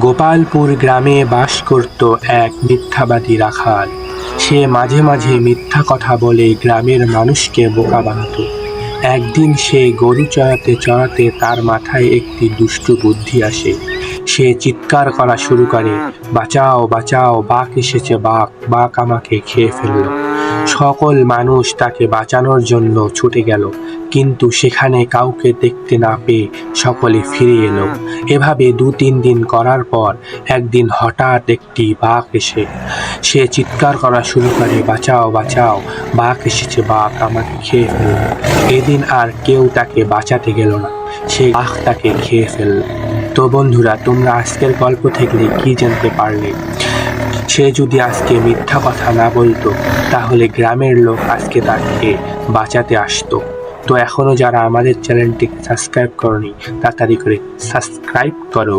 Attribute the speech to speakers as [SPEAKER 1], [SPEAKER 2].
[SPEAKER 1] গোপালপুর গ্রামে বাস করত এক মিথ্যাবাদী রাখাল। সে মাঝে মাঝে মিথ্যা কথা বলে গ্রামের মানুষকে বোকা বানাতো। একদিন সে গরু চড়াতে চড়াতে তার মাথায় একটি দুষ্টু বুদ্ধি আসে। সে চিৎকার করা শুরু করে, বাঁচাও বাঁচাও, বাঘ এসেছে, বাঘ, বাঘ আমাকে খেয়ে ফেলল। সকল মানুষ তাকে বাঁচানোর জন্য ছুটে গেল, কিন্তু সেখানে কাউকে দেখতে না পেয়ে সকলে ফিরে এলো। এভাবে 2-3 দিন করার পর একদিন হঠাৎ একটি বাঘ এসে সে চিৎকার করা শুরু করে, বাঁচাও বাঁচাও, বাঘ এসেছে, বাঘ আমাকে খেয়ে ফেলল। এদিন আর কেউ তাকে বাঁচাতে গেল না, সেই বাঘ তাকে খেয়ে ফেলল। তো বন্ধুরা, তোমরা আজকের গল্প থেকে কি জানতে পারলে? সে যদি আজকে মিথ্যা কথা না বলতো, তাহলে গ্রামের লোক আজকে তাকে বাঁচাতে আসতো। তো এখনো যারা আমাদের চ্যানেলটিকে সাবস্ক্রাইব করনি, তাড়াতাড়ি করে সাবস্ক্রাইব করো।